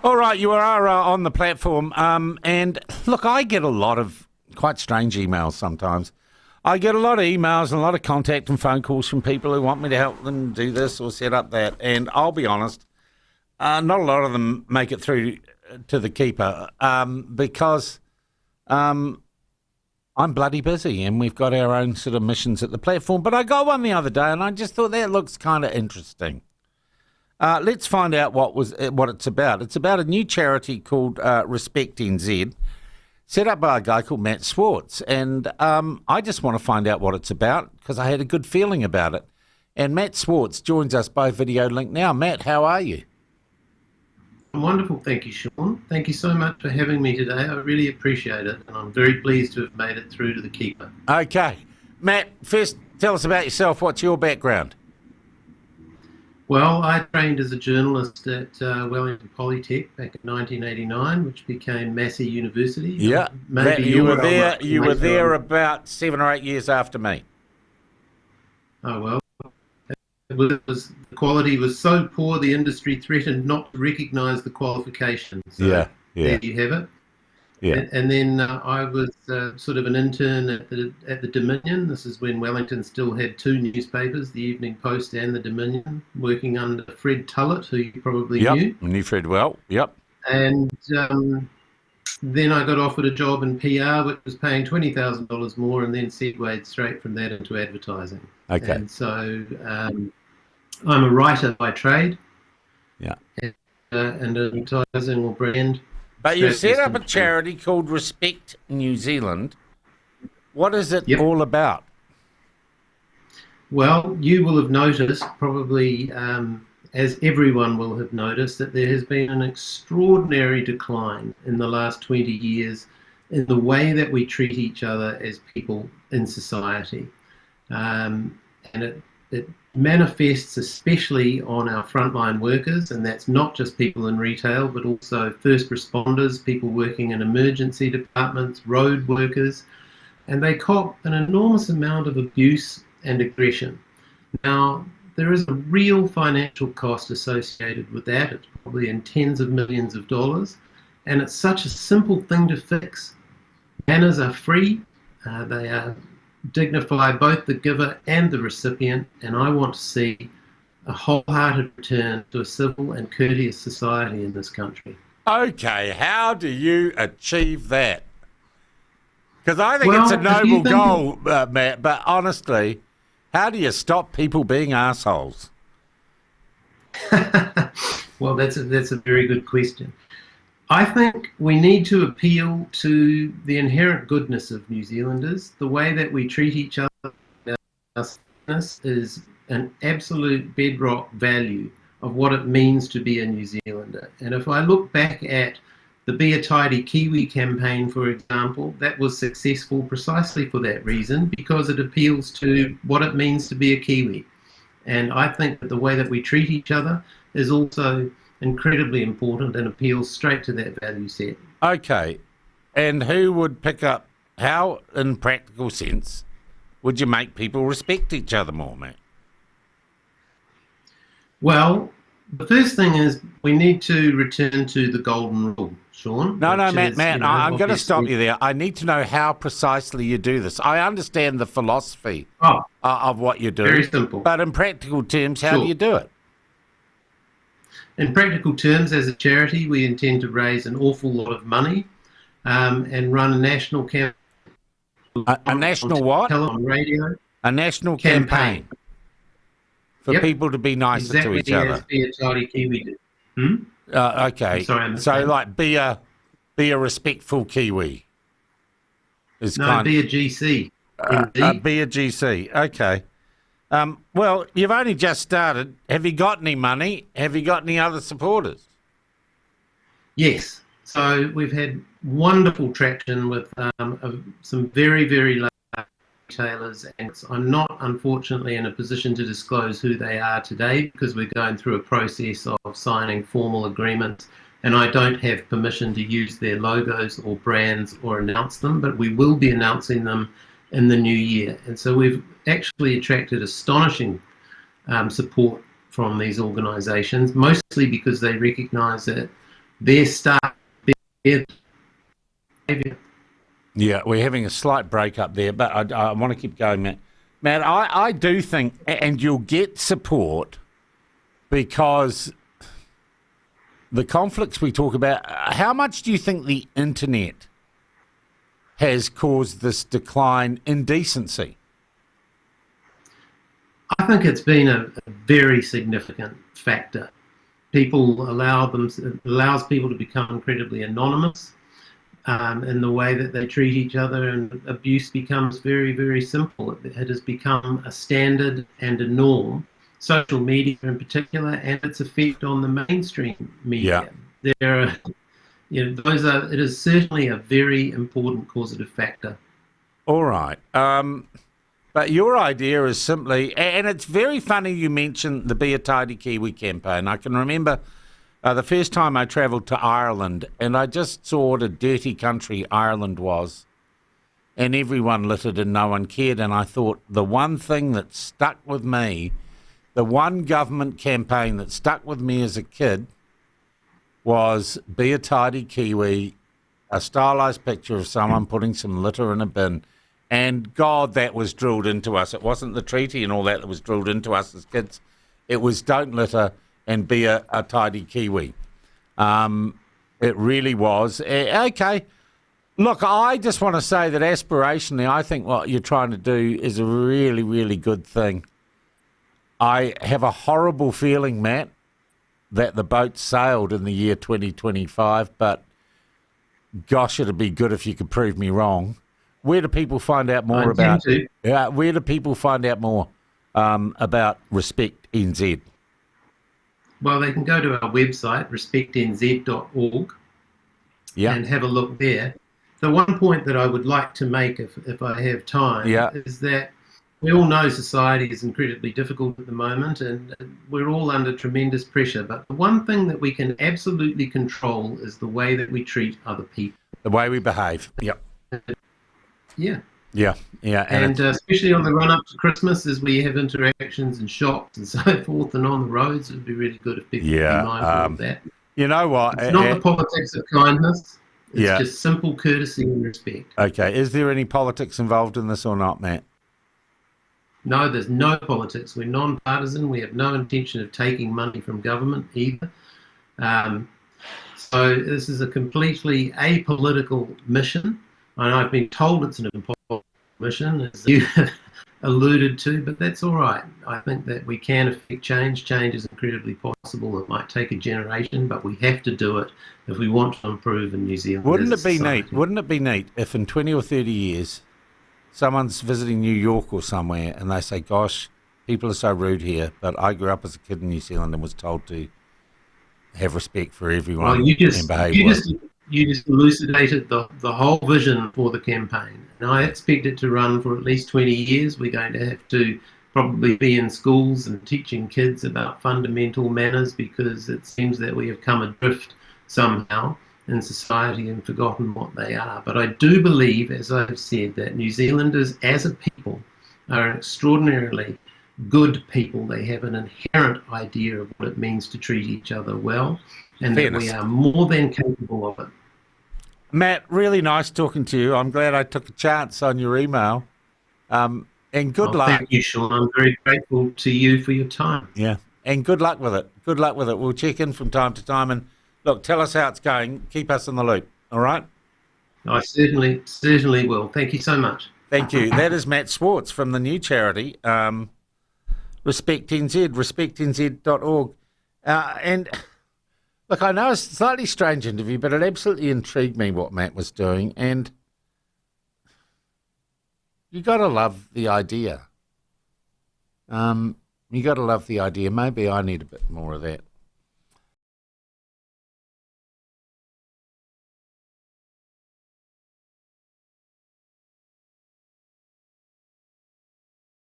All right, you are on the platform. And look, I get a lot of quite strange emails sometimes. I get a lot of emails and a lot of contact and phone calls from people who want me to help them do this or set up that. And I'll be honest, not a lot of them make it through to the keeper because I'm bloody busy and we've got our own sort of missions at the platform. But I got one the other day and I just thought that looks kind of interesting. Let's find out what it's about. It's about a new charity called RespectNZ, set up by a guy called Matt Zwartz. And I just want to find out what it's about because I had a good feeling about it. And Matt Zwartz joins us by video link now. Matt, how are you? Wonderful. Thank you, Sean. Thank you so much for having me today. I really appreciate it. And I'm very pleased to have made it through to the keeper. Okay. Matt, first tell us about yourself. What's your background? Well, I trained as a journalist at Wellington Polytech back in 1989, which became Massey University. Yeah, you were there. You were there about 7 or 8 years after me. Oh well, the quality was so poor the industry threatened not to recognise the qualifications. So yeah. There you have it. Yeah. And then I was sort of an intern at the Dominion. This is when Wellington still had two newspapers, the Evening Post and the Dominion, working under Fred Tullett, who you probably knew. Knew Fred well, yep. And then I got offered a job in PR, which was paying $20,000 more, and then segued straight from that into advertising. Okay. And so I'm a writer by trade. Yeah. And advertising or brand. But you set up a charity called Respect New Zealand. What is it all about? Well, you will have noticed, probably as everyone will have noticed, that there has been an extraordinary decline in the last 20 years in the way that we treat each other as people in society. And it manifests especially on our frontline workers, and that's not just people in retail, but also first responders, people working in emergency departments, road workers, and they cop an enormous amount of abuse and aggression. Now, there is a real financial cost associated with that. It's probably in tens of millions of dollars, and it's such a simple thing to fix. Manners are free, they are dignify both the giver and the recipient, and I want to see a wholehearted return to a civil and courteous society in this country. Okay, how do you achieve that? Because I think it's a noble goal, Matt, but honestly, how do you stop people being assholes? Well, that's a very good question. I think we need to appeal to the inherent goodness of New Zealanders. The way that we treat each other is an absolute bedrock value of what it means to be a New Zealander. And if I look back at the Be a Tidy Kiwi campaign, for example, that was successful precisely for that reason, because it appeals to what it means to be a Kiwi. And I think that the way that we treat each other is also incredibly important and appeals straight to that value set. Okay. And who would pick up, how, in practical sense, would you make people respect each other more, Matt? Well, the first thing is we need to return to the golden rule, Sean. No, Matt, I'm going to stop you there. I need to know how precisely you do this. I understand the philosophy of what you do. Very simple. But in practical terms, how do you do it? In practical terms, as a charity, we intend to raise an awful lot of money and run a national campaign. A national what? On radio. A national campaign. For people to be nicer to each other. Exactly as Be a Tidy Kiwi did. Okay. Sorry, so, like, be a respectful Kiwi. Be a GC. Be a GC. Okay. Well, you've only just started. Have you got any money? Have you got any other supporters? Yes. So we've had wonderful traction with some very, very large retailers, and I'm not, unfortunately, in a position to disclose who they are today because we're going through a process of signing formal agreements, and I don't have permission to use their logos or brands or announce them, but we will be announcing them in the new year. And so we've actually attracted astonishing support from these organisations, mostly because they recognise that their staff, their behaviour. Yeah, we're having a slight break up there, but I want to keep going, Matt. Matt, I do think, and you'll get support because the conflicts we talk about, how much do you think the internet has caused this decline in decency? I think it's been a very significant factor. Allows people to become incredibly anonymous in the way that they treat each other, and abuse becomes very, very simple. It has become a standard and a norm. Social media in particular, and its effect on the mainstream media. Yeah. It is certainly a very important causative factor. All right. But your idea is simply, and it's very funny you mentioned the Be a Tidy Kiwi campaign. I can remember the first time I travelled to Ireland, and I just saw what a dirty country Ireland was, and everyone littered and no one cared. And I thought the one thing that stuck with me, the one government campaign that stuck with me as a kid, was Be a Tidy Kiwi, a stylised picture of someone putting some litter in a bin. And God, that was drilled into us. It wasn't the treaty and all that was drilled into us as kids. It was don't litter and be a tidy Kiwi. It really was. Okay. Look, I just want to say that aspirationally, I think what you're trying to do is a really, really good thing. I have a horrible feeling, Matt, that the boat sailed in the year 2025, but gosh, it'd be good if you could prove me wrong. Where do people find out more about? Where do people find out more about RespectNZ? Well, they can go to our website, respectnz.org, and have a look there. The one point that I would like to make, if I have time, is that we all know society is incredibly difficult at the moment, and we're all under tremendous pressure. But the one thing that we can absolutely control is the way that we treat other people. The way we behave. Yep. Yeah. Yeah. And especially on the run-up to Christmas, as we have interactions in shops and so forth and on the roads, it would be really good if people could be mindful of that. You know what? It's not the politics of kindness. It's just simple courtesy and respect. Okay. Is there any politics involved in this or not, Matt? No, there's no politics. We're non-partisan. We have no intention of taking money from government either. So this is a completely apolitical mission. And I've been told it's an impossible mission, as you have alluded to, but that's all right. I think that we can affect change. Change is incredibly possible. It might take a generation, but we have to do it if we want to improve in New Zealand. Wouldn't it be neat? Wouldn't it be neat if in 20 or 30 years someone's visiting New York or somewhere and they say, gosh, people are so rude here, but I grew up as a kid in New Zealand and was told to have respect for everyone and behave well. You just elucidated the whole vision for the campaign. And I expect it to run for at least 20 years. We're going to have to probably be in schools and teaching kids about fundamental manners, because it seems that we have come adrift somehow in society and forgotten what they are. But I do believe, as I've said, that New Zealanders as a people are an extraordinarily good people. They have an inherent idea of what it means to treat each other well, and that we are more than capable of it. Matt, really nice talking to you. I'm glad I took a chance on your email. And good luck. Thank you, Sean. I'm very grateful to you for your time. Yeah, and good luck with it. Good luck with it. We'll check in from time to time. And look, tell us how it's going. Keep us in the loop. All right? I certainly will. Thank you so much. Thank you. That is Matt Zwartz from the new charity, RespectNZ, respectnz.org. And look, I know it's a slightly strange interview, but it absolutely intrigued me what Matt was doing. And you got to love the idea. You got to love the idea. Maybe I need a bit more of that.